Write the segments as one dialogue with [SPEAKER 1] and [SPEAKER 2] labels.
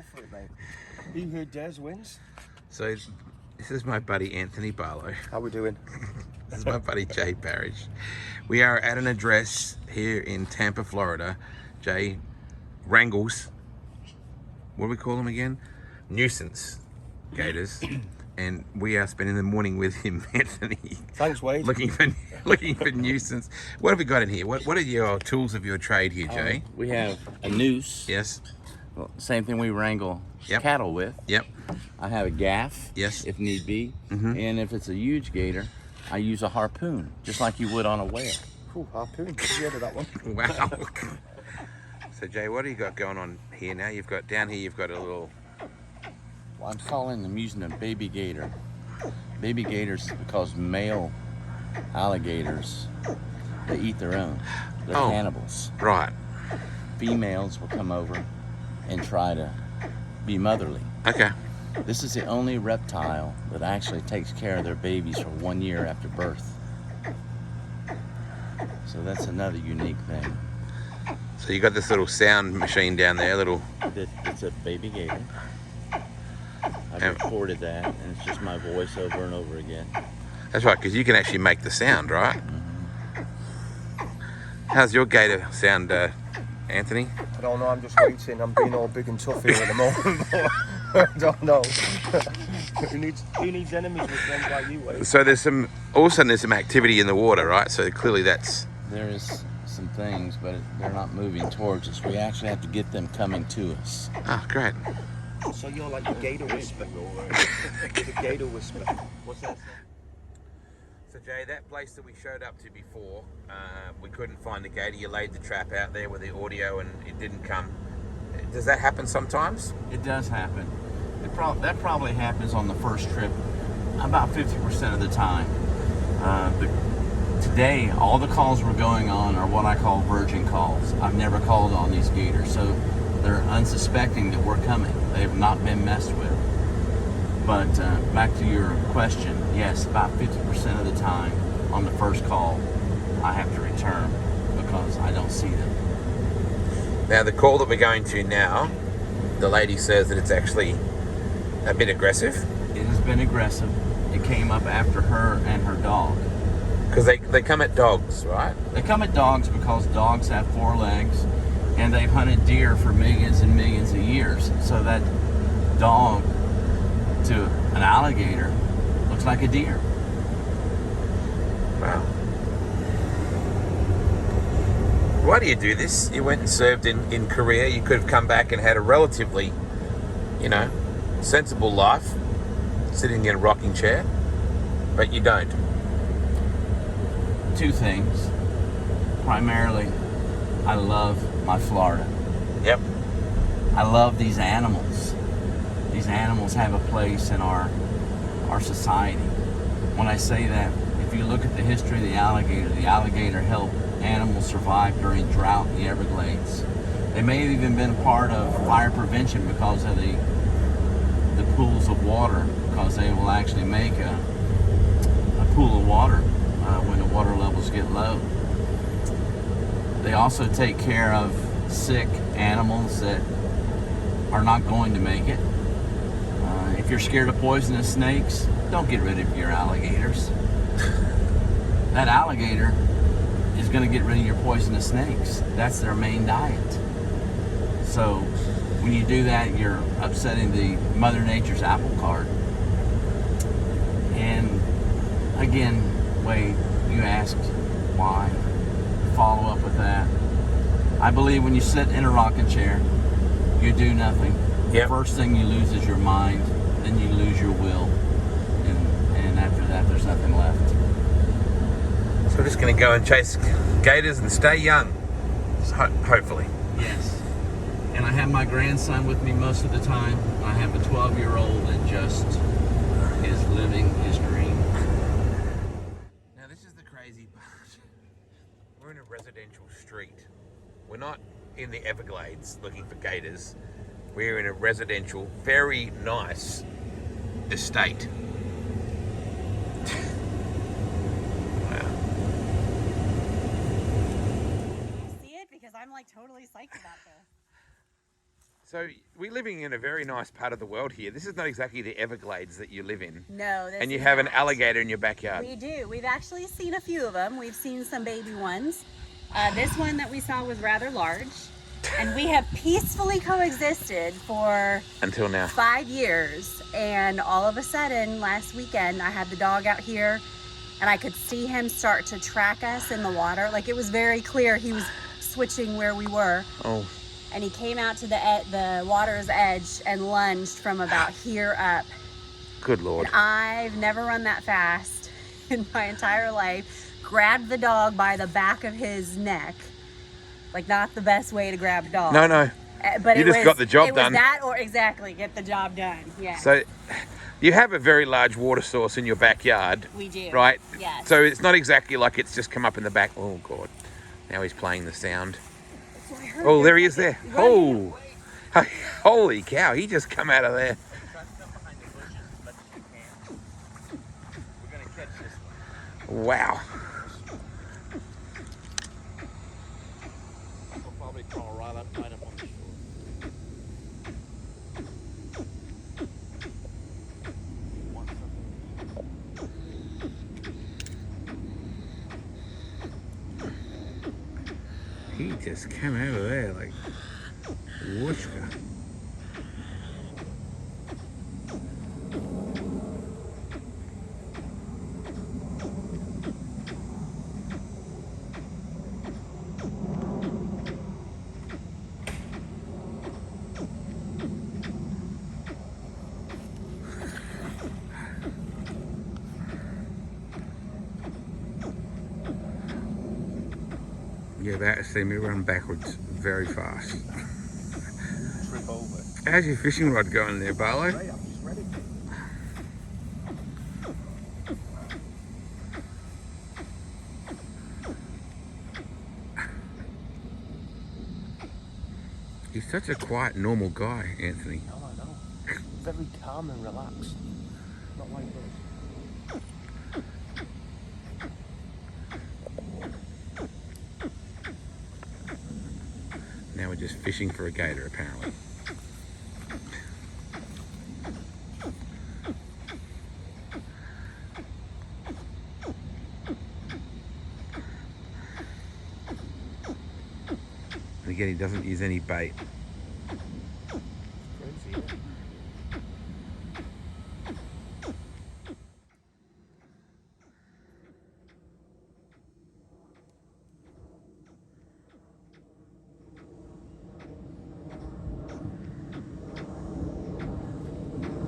[SPEAKER 1] go for it, mate. He who dares wins.
[SPEAKER 2] So this is my buddy Anthony Barlow.
[SPEAKER 1] How we doing?
[SPEAKER 2] This is my buddy Jay Parrish. We are at an address here in Tampa, Florida. Jay wrangles, what do we call them again? Nuisance gators. And we are spending the morning with him, Anthony.
[SPEAKER 1] Thanks, Wade.
[SPEAKER 2] Looking for nuisance. What have we got in here? What are your tools of your trade here, Jay?
[SPEAKER 3] We have a noose.
[SPEAKER 2] Yes.
[SPEAKER 3] Well, same thing we wrangle cattle with.
[SPEAKER 2] Yep.
[SPEAKER 3] I have a gaff.
[SPEAKER 2] Yes.
[SPEAKER 3] If need be.
[SPEAKER 2] Mm-hmm.
[SPEAKER 3] And if it's a huge gator, I use a harpoon, just like you would on a whale.
[SPEAKER 1] Ooh, harpoon. Have you heard of that one?
[SPEAKER 2] Wow. So Jay, what do you got going on here now? You've got down here. You've got a little.
[SPEAKER 3] Well, I'm using a baby gator. Baby gators, because male alligators, they eat their own. They're cannibals.
[SPEAKER 2] Right.
[SPEAKER 3] Females will come over and try to be motherly.
[SPEAKER 2] Okay.
[SPEAKER 3] This is the only reptile that actually takes care of their babies for 1 year after birth. So that's another unique thing.
[SPEAKER 2] So you got this little sound machine down there,
[SPEAKER 3] It's a baby gator. I've recorded that, and it's just my voice over and over again.
[SPEAKER 2] That's right, because you can actually make the sound, right?
[SPEAKER 3] Mm-hmm.
[SPEAKER 2] How's your gator sound, Anthony?
[SPEAKER 1] I don't know, I'm just waiting. I'm being all big and tough here at the moment. I don't know. who needs enemies with friends like you, Wade?
[SPEAKER 2] So all of a sudden there's some activity in the water, right? So clearly that's...
[SPEAKER 3] There is some things, but they're not moving towards us. We actually have to get them coming to us.
[SPEAKER 2] Oh, great.
[SPEAKER 1] So you're like the gator whisper. The gator whisper. What's that?
[SPEAKER 2] So Jay, that place that we showed up to before, we couldn't find the gator. You laid the trap out there with the audio and it didn't come. Does that happen sometimes?
[SPEAKER 3] It does happen. That probably happens on the first trip about 50% of the time. Today, all the calls we're going on are what I call virgin calls. I've never called on these gators, so they're unsuspecting that we're coming. They have not been messed with. But back to your question, yes, about 50% of the time on the first call, I have to return because I don't see them.
[SPEAKER 2] Now, the call that we're going to now, the lady says that it's actually a bit aggressive.
[SPEAKER 3] It has been aggressive. It came up after her and her dog.
[SPEAKER 2] Because they come at dogs, right?
[SPEAKER 3] They come at dogs because dogs have 4 legs and they've hunted deer for millions and millions of years. So that dog to an alligator looks like a deer.
[SPEAKER 2] Wow. Why do you do this? You went and served in Korea. You could have come back and had a relatively, sensible life, sitting in a rocking chair, but you don't.
[SPEAKER 3] 2 things. Primarily, I love my Florida.
[SPEAKER 2] Yep.
[SPEAKER 3] I love these animals. These animals have a place in our society. When I say that, if you look at the history of the alligator helped animals survive during drought in the Everglades. They may have even been a part of fire prevention because of the pools of water, because they will actually make a pool of water when the water levels get low. They also take care of sick animals that are not going to make it. If you're scared of poisonous snakes, don't get rid of your alligators. That alligator is going to get rid of your poisonous snakes. That's their main diet. So when you do that, you're upsetting the Mother Nature's apple cart. And again, Wade, you asked why. Follow up with that. I believe when you sit in a rocking chair, you do nothing.
[SPEAKER 2] Yep.
[SPEAKER 3] The first thing you lose is your mind, then you lose your will, and after that, there's nothing left.
[SPEAKER 2] So we're just going to go and chase gators and stay young, hopefully.
[SPEAKER 3] Yes. And I have my grandson with me most of the time. I have a 12-year-old that just is living his dream.
[SPEAKER 2] Now this is the crazy part. We're in a residential street. We're not in the Everglades looking for gators. We're in a residential, very nice estate.
[SPEAKER 4] See it because I'm like totally psyched about this.
[SPEAKER 2] So we're living in a very nice part of the world here. This is not exactly the Everglades that you live in.
[SPEAKER 4] No, this
[SPEAKER 2] And you
[SPEAKER 4] is
[SPEAKER 2] have an
[SPEAKER 4] not.
[SPEAKER 2] alligator in your backyard.
[SPEAKER 4] We do. We've actually seen a few of them. We've seen some baby ones. This one that we saw was rather large. And we have peacefully coexisted for
[SPEAKER 2] Until now.
[SPEAKER 4] 5 years. And all of a sudden, last weekend, I had the dog out here and I could see him start to track us in the water. Like, it was very clear he was switching where we were.
[SPEAKER 2] Oh.
[SPEAKER 4] And he came out to the water's edge and lunged from about here up.
[SPEAKER 2] Good Lord.
[SPEAKER 4] And I've never run that fast in my entire life. Grabbed the dog by the back of his neck. Like, not the best way to grab a dog.
[SPEAKER 2] No.
[SPEAKER 4] But
[SPEAKER 2] You just got the job done.
[SPEAKER 4] It was that, or exactly, get the job done. Yeah.
[SPEAKER 2] So you have a very large water source in your backyard.
[SPEAKER 4] We do.
[SPEAKER 2] Right?
[SPEAKER 4] Yes.
[SPEAKER 2] So it's not exactly like it's just come up in the back. Oh, God. Now he's playing the sound. Oh, there he is there. Oh. Holy cow. He just come out of there. Wow.
[SPEAKER 3] We'll probably crawl right up on the shore.
[SPEAKER 2] He just came out of there like whooshka. You're about to see me run backwards very fast.
[SPEAKER 1] Trip over.
[SPEAKER 2] How's your fishing rod going there, Barlow?
[SPEAKER 1] Right, I'm just ready.
[SPEAKER 2] He's such a quiet, normal guy, Anthony.
[SPEAKER 1] Oh, I know. Very calm and relaxed. Not like us.
[SPEAKER 2] Now we're just fishing for a gator, apparently. And again, he doesn't use any bait.
[SPEAKER 1] Crazy, yeah.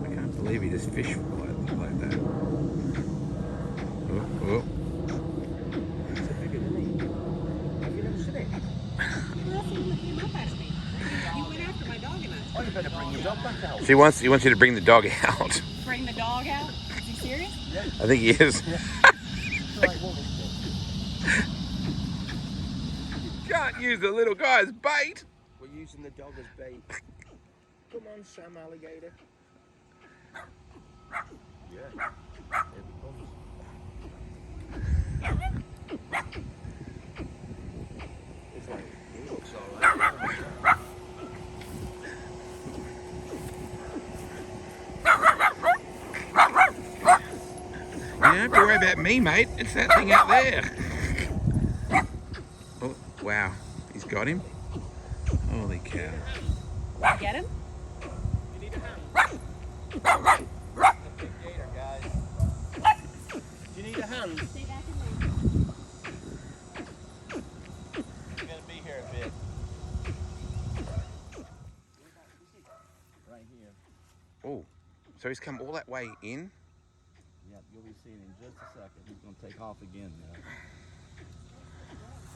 [SPEAKER 2] I can't believe he just fished like that. Oh.
[SPEAKER 1] It's a bigger than me. Have you never seen it?
[SPEAKER 4] He went after my dog and I.
[SPEAKER 1] Oh, you better bring your dog back out.
[SPEAKER 2] So he wants you to bring the dog out.
[SPEAKER 4] Bring the dog out? Is he serious?
[SPEAKER 2] I think he is.
[SPEAKER 1] Right, what is it?
[SPEAKER 2] Can't use the little guy's bait.
[SPEAKER 1] We're using the dog as bait. Come on, Sam Alligator. Yeah. Here he comes. It's like, he looks alright.
[SPEAKER 2] You don't have to worry about me, mate. It's that thing out there. Oh, wow. He's got him. Holy cow.
[SPEAKER 4] Get him?
[SPEAKER 3] You need a hand. Big gator, guys.
[SPEAKER 1] Do you need a hand?
[SPEAKER 4] Stay back in there.
[SPEAKER 3] You're gonna be here a bit. Right here.
[SPEAKER 2] Oh, so he's come all that way in?
[SPEAKER 3] Yep, you'll be seeing in just a second. He's gonna take off again now.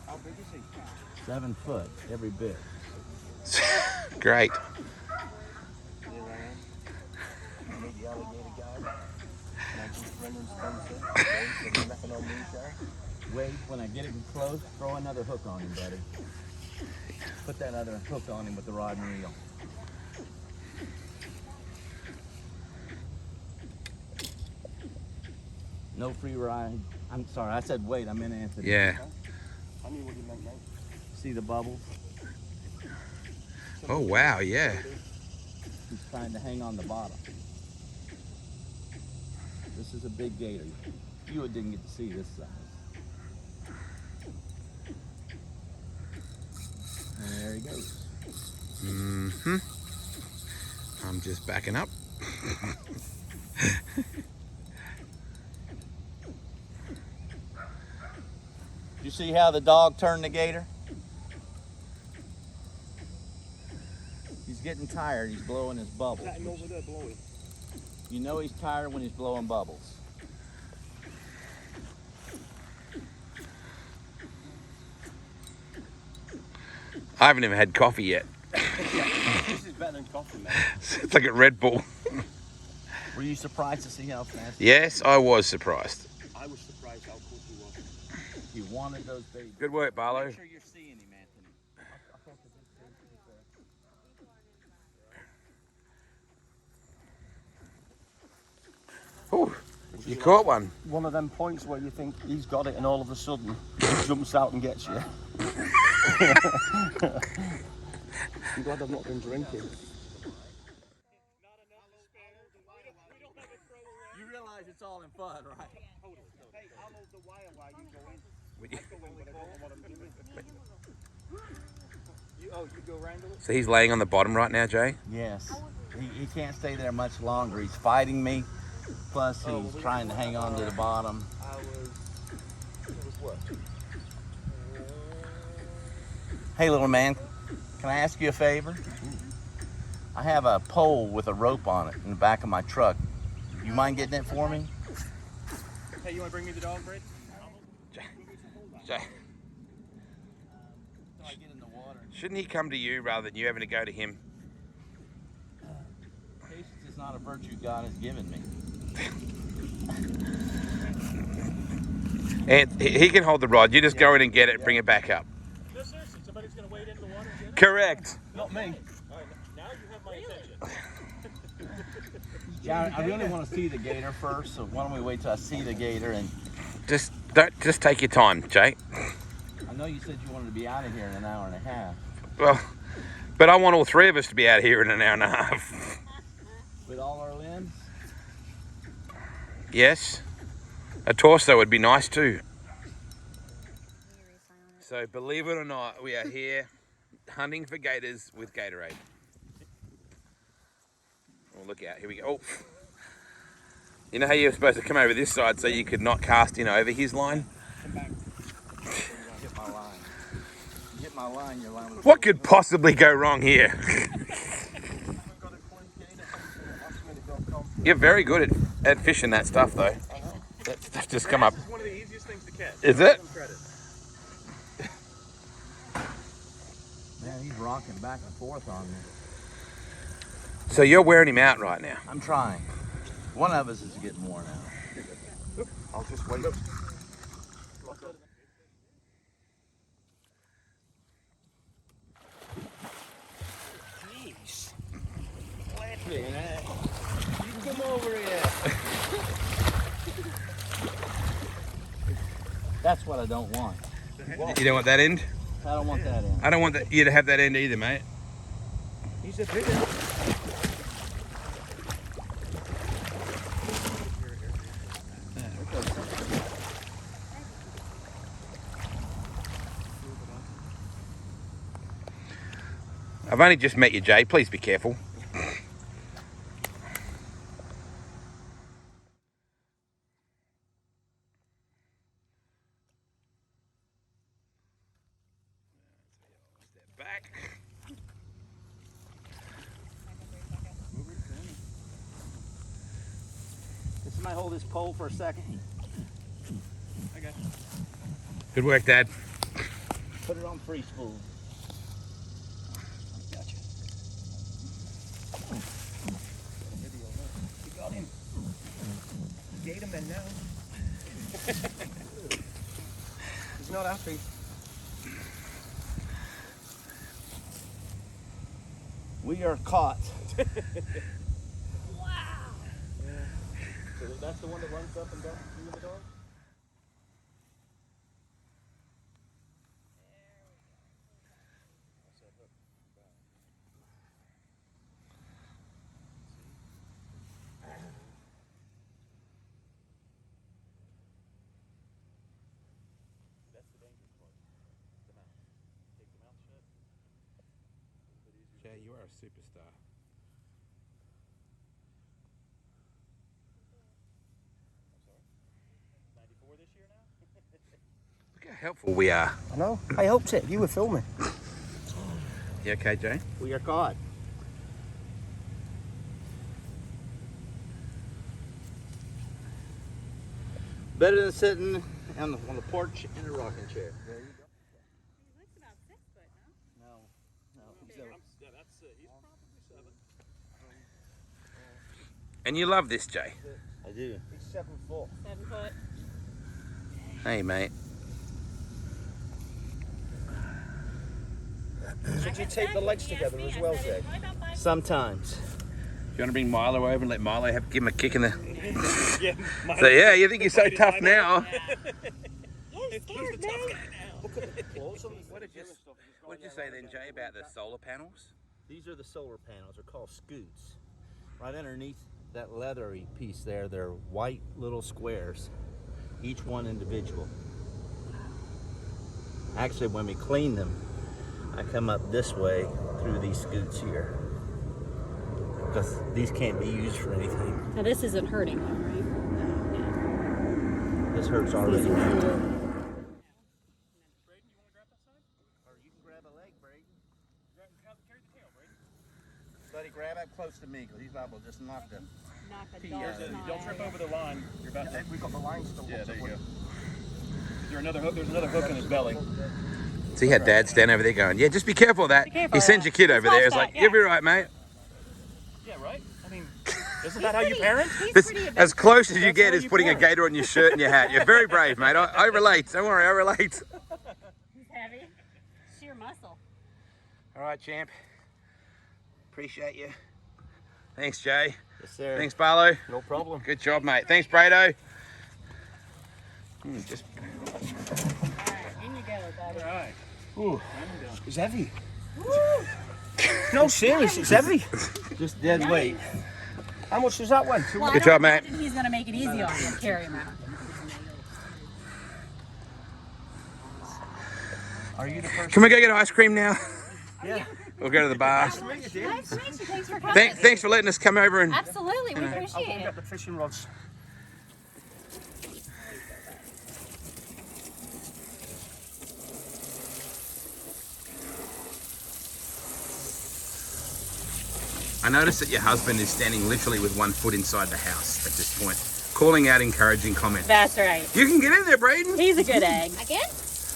[SPEAKER 1] How big is he?
[SPEAKER 3] 7 foot, every bit.
[SPEAKER 2] Great.
[SPEAKER 1] Here I am. Meet the alligator guy. And I just Brendan Spencer. Okay, so nothing on me, sir.
[SPEAKER 3] Wait, when I get him close, throw another hook on him, buddy. Put that other hook on him with the rod and reel. No free ride. I'm sorry, I said wait, I meant Anthony.
[SPEAKER 2] Yeah.
[SPEAKER 1] I knew what you meant, mate.
[SPEAKER 3] See the bubbles?
[SPEAKER 1] So
[SPEAKER 2] Oh, wow, yeah.
[SPEAKER 3] He's trying to hang on the bottom. This is a big gator. You didn't get to see this size. And there he goes.
[SPEAKER 2] Mm-hmm. I'm just backing up.
[SPEAKER 3] You see how the dog turned the gator? He's getting tired. He's blowing his bubbles.
[SPEAKER 1] Let him over there blowing.
[SPEAKER 3] You know he's tired when he's blowing bubbles.
[SPEAKER 2] I haven't even had coffee yet.
[SPEAKER 1] This is better than coffee, man.
[SPEAKER 2] It's like a Red Bull.
[SPEAKER 3] Were you surprised to see how fast?
[SPEAKER 2] Yes, I was surprised.
[SPEAKER 1] I was surprised how quick he was.
[SPEAKER 3] He wanted those babies.
[SPEAKER 2] Good work, Barlow.
[SPEAKER 3] Make sure you're seeing him, Anthony.
[SPEAKER 2] Ooh, you caught one.
[SPEAKER 1] One of them points where you think he's got it and all of a sudden he jumps out and gets you. I'm glad I've not been drinking.
[SPEAKER 3] You realize it's all in fun, right?
[SPEAKER 1] Hey, I'll hold the wire while you go in. I go in, but I don't know what I'm doing. You go wrangle it?
[SPEAKER 2] So he's laying on the bottom right now, Jay?
[SPEAKER 3] Yes. He can't stay there much longer. He's fighting me. Plus, he's trying to hang on to the bottom.
[SPEAKER 1] It was what?
[SPEAKER 3] Hey, little man, can I ask you a favor? I have a pole with a rope on it in the back of my truck. You mind getting it for me?
[SPEAKER 1] Hey, you want to bring me the dog, Brett?
[SPEAKER 2] Jay,
[SPEAKER 3] I get in the water.
[SPEAKER 2] shouldn't he come to you rather than you having to go to him?
[SPEAKER 3] Patience is not a virtue God has given me.
[SPEAKER 2] And he can hold the rod. You just go in and get it, bring it back up.
[SPEAKER 1] No, seriously, somebody's going to wade into the water and get it?
[SPEAKER 2] Correct.
[SPEAKER 1] Not me. All right, now you have my attention.
[SPEAKER 3] Yeah, I really want to see the gator first, so why don't we wait till I see the gator? And
[SPEAKER 2] Just take your time, Jay.
[SPEAKER 3] I know you said you wanted to be out of here in an hour and a half.
[SPEAKER 2] Well, but I want all three of us to be out here in an hour and a half.
[SPEAKER 3] With all our limbs?
[SPEAKER 2] Yes. A torso would be nice too. So believe it or not, we are here hunting for gators with Gatorade. Oh, look out, here we go. Oh. You know how you're supposed to come over this side so you could not cast in over his line?
[SPEAKER 3] Come back. Hit my line. You hit my line, your line was...
[SPEAKER 2] What could possibly go wrong here? You're very good at fishing that stuff though. That stuff just come up.
[SPEAKER 1] It's one of the easiest things to catch.
[SPEAKER 2] Is it?
[SPEAKER 3] Man, he's rocking back and forth on me.
[SPEAKER 2] So you're wearing him out right now.
[SPEAKER 3] I'm trying. One of us is getting worn out.
[SPEAKER 1] I'll just wait. Jeez.
[SPEAKER 3] You come over here. That's what I don't want.
[SPEAKER 2] You don't want that end?
[SPEAKER 3] I don't want that in.
[SPEAKER 2] I don't want you to have that end either, mate.
[SPEAKER 1] He's a bigger.
[SPEAKER 2] I've only just met you, Jay. Please be careful. Step back.
[SPEAKER 3] Somebody hold this pole for a second.
[SPEAKER 1] Okay.
[SPEAKER 2] Good work, Dad.
[SPEAKER 3] Put it on free spool. Gotcha.
[SPEAKER 1] You got him. Gator Man now. He's not happy.
[SPEAKER 3] We are caught.
[SPEAKER 1] So that's the one that runs up and down you and the dog?
[SPEAKER 2] Jay, you are a superstar. Look how helpful we are.
[SPEAKER 1] I know. I helped it. You were filming.
[SPEAKER 2] You okay, Jay?
[SPEAKER 3] We are caught. Better than sitting on the porch in a rocking chair.
[SPEAKER 4] He looks about 6 foot, no?
[SPEAKER 3] No.
[SPEAKER 5] Yeah, that's it. He's probably 7.
[SPEAKER 2] And you love this, Jay.
[SPEAKER 3] I do.
[SPEAKER 1] He's 7 foot.
[SPEAKER 4] 7 foot.
[SPEAKER 2] Hey, mate.
[SPEAKER 1] So do you tape the legs together as well, Jay?
[SPEAKER 3] Sometimes.
[SPEAKER 2] You want to bring Milo over and let Milo give him a kick in the...
[SPEAKER 5] Yeah,
[SPEAKER 2] So, yeah, you think you're so tough now.
[SPEAKER 4] He's scared, man.
[SPEAKER 1] Look at the claws on
[SPEAKER 2] What did you say then, Jay, about the solar panels?
[SPEAKER 3] These are the solar panels. They're called scoots. Right underneath that leathery piece there, they're white little squares, each one individual. Actually, when we clean them, I come up this way through these scoots here, because these can't be used for anything.
[SPEAKER 4] Now this isn't hurting him, right?
[SPEAKER 3] This hurts already.
[SPEAKER 5] Braden, you want to grab that side?
[SPEAKER 3] Or you can grab a leg, Braden.
[SPEAKER 5] Carry the tail, Braden.
[SPEAKER 3] Buddy, grab up close to me, because he's liable to just knock the...
[SPEAKER 4] Knock a
[SPEAKER 3] Pee
[SPEAKER 4] dog's
[SPEAKER 3] out.
[SPEAKER 5] Don't trip over the line. You're about to.
[SPEAKER 1] We've got the line still.
[SPEAKER 5] Yeah, there you go. There's another hook. There's another hook in his belly.
[SPEAKER 2] See how Dad's standing over there going, yeah, just be careful of that.
[SPEAKER 4] careful
[SPEAKER 2] He
[SPEAKER 4] of
[SPEAKER 2] sends
[SPEAKER 4] that.
[SPEAKER 2] your kid over
[SPEAKER 4] Just
[SPEAKER 2] there.
[SPEAKER 4] watch
[SPEAKER 2] It's like,
[SPEAKER 4] that,
[SPEAKER 2] you'll be right, mate.
[SPEAKER 5] Yeah, right. I mean, isn't that how you parent?
[SPEAKER 4] He's
[SPEAKER 2] This,
[SPEAKER 4] pretty
[SPEAKER 2] as close as you
[SPEAKER 5] That's
[SPEAKER 2] get
[SPEAKER 5] how
[SPEAKER 2] is
[SPEAKER 5] you
[SPEAKER 2] putting a
[SPEAKER 5] parent.
[SPEAKER 2] gator on your shirt and your hat. You're very brave, mate. I relate. Don't worry, I relate.
[SPEAKER 4] He's heavy. Sheer muscle.
[SPEAKER 2] All right, champ. Appreciate you. Thanks, Jay.
[SPEAKER 3] Yes, sir.
[SPEAKER 2] Thanks, Barlow.
[SPEAKER 1] No problem.
[SPEAKER 2] Good job, mate. Thanks, Brado. Just
[SPEAKER 4] Alright, in you go, buddy.
[SPEAKER 5] All right.
[SPEAKER 1] Ooh, it's heavy. No, serious, it's heavy.
[SPEAKER 3] Just dead weight.
[SPEAKER 1] How much does that weigh?
[SPEAKER 4] Well, I
[SPEAKER 2] Good
[SPEAKER 4] don't
[SPEAKER 2] job, mate.
[SPEAKER 4] imagine he's gonna make it easy on you to carry him out.
[SPEAKER 1] Are you the person?
[SPEAKER 2] Can we go get ice cream now?
[SPEAKER 1] Yeah.
[SPEAKER 2] We'll go to the bar.
[SPEAKER 4] Nice to meet you. Thanks for coming.
[SPEAKER 2] Thanks for letting us come over and
[SPEAKER 4] Absolutely, we
[SPEAKER 1] I'll go
[SPEAKER 4] appreciate
[SPEAKER 1] and
[SPEAKER 4] it.
[SPEAKER 1] get the fishing rods.
[SPEAKER 2] I noticed that your husband is standing literally with one foot inside the house at this point, calling out encouraging comments.
[SPEAKER 4] That's right.
[SPEAKER 2] You can get in there, Braden.
[SPEAKER 4] He's a good egg. Again?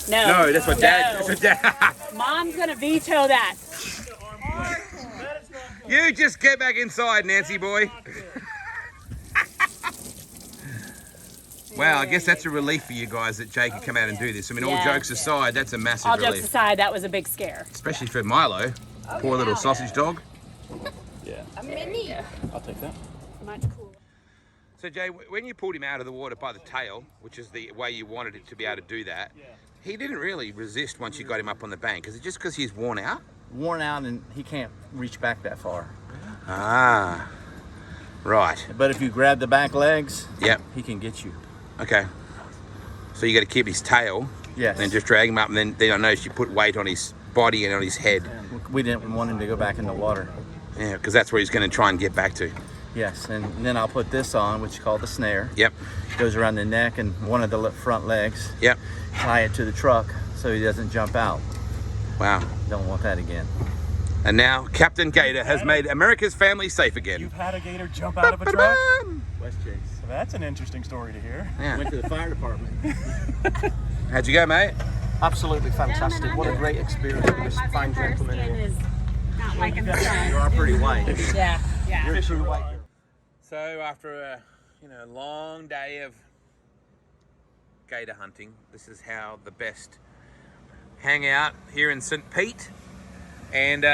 [SPEAKER 4] No.
[SPEAKER 2] No, that's what Dad. That's what Dad.
[SPEAKER 4] Mom's gonna veto that.
[SPEAKER 2] You just get back inside, Nancy boy. Wow, I guess that's a relief for you guys that Jay could come out and do this. I mean, all
[SPEAKER 4] Yeah.
[SPEAKER 2] jokes aside, that's a massive
[SPEAKER 4] All
[SPEAKER 2] relief.
[SPEAKER 4] jokes aside, that was a big scare.
[SPEAKER 2] Especially for Milo, poor little sausage dog.
[SPEAKER 5] Yeah.
[SPEAKER 4] A mini.
[SPEAKER 5] I'll take that.
[SPEAKER 4] Much cooler.
[SPEAKER 2] So Jay, when you pulled him out of the water by the tail, which is the way you wanted it to be able to do that, he didn't really resist once you got him up on the bank. Is it just because he's worn out?
[SPEAKER 3] Worn out and he can't reach back that far.
[SPEAKER 2] Ah, right.
[SPEAKER 3] But if you grab the back legs,
[SPEAKER 2] Yep.
[SPEAKER 3] he can get you.
[SPEAKER 2] Okay. So you got to keep his tail,
[SPEAKER 3] Yes.
[SPEAKER 2] and just drag him up, and then I noticed you put weight on his body and on his head.
[SPEAKER 3] We didn't want him to go back in the water.
[SPEAKER 2] Yeah, because that's where he's going to try and get back to.
[SPEAKER 3] Yes, and then I'll put this on, which is called the snare.
[SPEAKER 2] Yep.
[SPEAKER 3] Goes around the neck and one of the front legs.
[SPEAKER 2] Yep.
[SPEAKER 3] Tie it to the truck so he doesn't jump out.
[SPEAKER 2] Wow.
[SPEAKER 3] Don't want that again.
[SPEAKER 2] And now Captain Gator has made America's family safe again.
[SPEAKER 5] You've had a gator jump out of a truck?
[SPEAKER 3] West Chase.
[SPEAKER 5] That's an interesting story to hear.
[SPEAKER 2] Yeah.
[SPEAKER 3] Went to the fire department.
[SPEAKER 2] How'd you go, mate?
[SPEAKER 1] Absolutely fantastic. What a great experience with this fine gentleman here.
[SPEAKER 4] Is not like
[SPEAKER 3] You are pretty white.
[SPEAKER 4] Yeah, yeah.
[SPEAKER 1] You're a true white.
[SPEAKER 2] So after a long day of gator hunting, this is how the best hang out here in St. Pete. And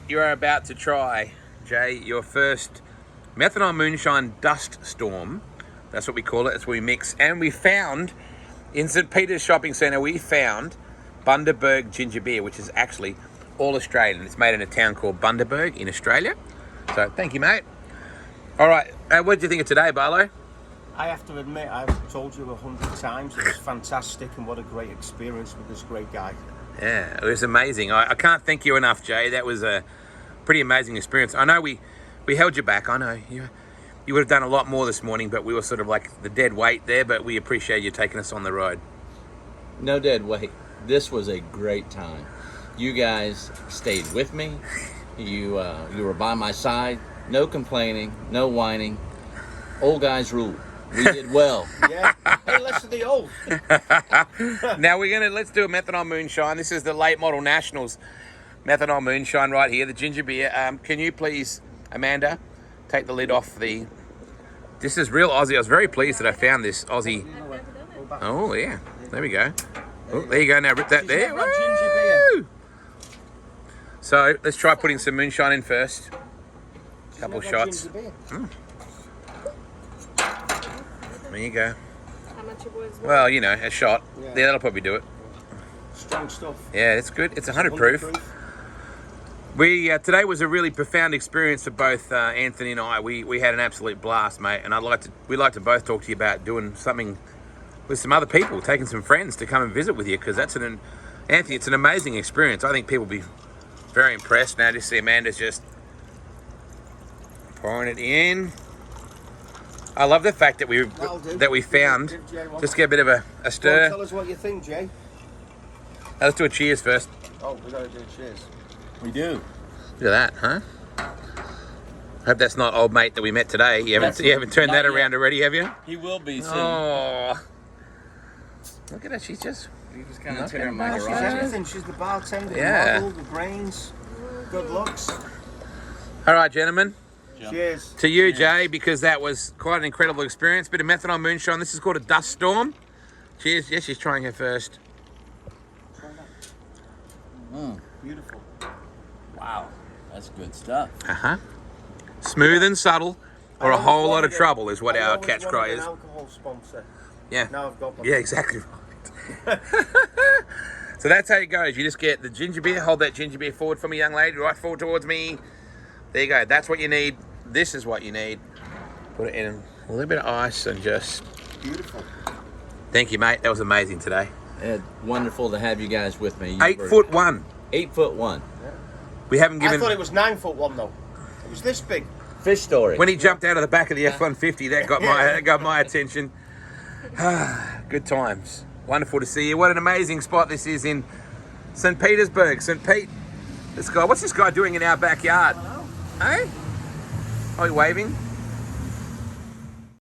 [SPEAKER 2] you are about to try, Jay, your first methanol moonshine dust storm. That's what we call it. It's where we mix. And we found in St. Peter's Shopping Centre, we found Bundaberg ginger beer, which is actually all Australian. It's made in a town called Bundaberg in Australia. So thank you, mate. All right, what did you think of today, Barlow?
[SPEAKER 1] I have to admit, I've told you 100 times, it was fantastic and what a great experience with this great guy.
[SPEAKER 2] Yeah, it was amazing. I can't thank you enough, Jay. That was pretty amazing experience. I know we held you back. I know you would have done a lot more this morning, but we were sort of like the dead weight there. But we appreciate you taking us on the road.
[SPEAKER 3] No dead weight. This was a great time. You guys stayed with me. You were by my side. No complaining, no whining. Old guys rule. We did well.
[SPEAKER 1] Yeah. Hey, listen to the old.
[SPEAKER 2] Now let's do a methanol moonshine. This is the late model Nationals methanol moonshine right here, the ginger beer. Can you please, Amanda, take the lid off the... This is real Aussie. I was very pleased that I found this Aussie. Oh, yeah. There we go. Oh, there you go. Now rip that there. Woo! So let's try putting some moonshine in first. Couple of shots. There you go.
[SPEAKER 4] How much your boys want?
[SPEAKER 2] Well, you know, a shot. Yeah, that'll probably do it.
[SPEAKER 1] Strong stuff.
[SPEAKER 2] Yeah, it's good. It's 100 proof. We today was a really profound experience for both Anthony and I. We had an absolute blast, mate. And we'd like to both talk to you about doing something with some other people, taking some friends to come and visit with you, because Anthony, it's an amazing experience. I think people will be very impressed. Now, just see Amanda's just pouring it in. I love the fact that we found. Just get a bit of a stir.
[SPEAKER 1] Tell us what you think, Jay.
[SPEAKER 2] Let's do a cheers first.
[SPEAKER 1] Oh, we gotta do cheers.
[SPEAKER 3] We do.
[SPEAKER 2] Look at that, huh? Hope that's not old mate that we met today. You haven't turned that around already, have you?
[SPEAKER 3] He will be soon.
[SPEAKER 2] Oh, look at her. She's just.
[SPEAKER 3] He was kind of tearing my
[SPEAKER 1] She's
[SPEAKER 3] garage.
[SPEAKER 1] everything. She's the bartender,
[SPEAKER 2] Yeah.
[SPEAKER 1] the model, the brains, good looks.
[SPEAKER 2] All right, gentlemen.
[SPEAKER 1] Cheers.
[SPEAKER 2] To you, Jay, because that was quite an incredible experience. Bit of methanol moonshine. This is called a dust storm. Cheers. Yes, she's trying her first.
[SPEAKER 1] Beautiful.
[SPEAKER 3] Wow, that's good stuff.
[SPEAKER 2] Smooth and subtle, or a whole lot of trouble is what our catch cry is.
[SPEAKER 1] Alcohol sponsor.
[SPEAKER 2] Yeah.
[SPEAKER 1] Now I've got one.
[SPEAKER 2] Yeah, exactly right. So that's how it goes. You just get the ginger beer. Hold that ginger beer forward for me, young lady. Right forward towards me. There you go. That's what you need. This is what you need. Put it in a little bit of ice and just...
[SPEAKER 1] Beautiful.
[SPEAKER 2] Thank you, mate. That was amazing today.
[SPEAKER 3] Wonderful to have you guys with me.
[SPEAKER 2] 8'1".
[SPEAKER 3] 8'1".
[SPEAKER 2] We haven't given...
[SPEAKER 1] I thought it was 9'1" though. It was this big.
[SPEAKER 3] Fish story.
[SPEAKER 2] When he jumped out of the back of the F-150, that got my attention. Good times. Wonderful to see you. What an amazing spot this is in St. Petersburg. St. Pete. What's this guy doing in our backyard? Hey? Oh, you waving?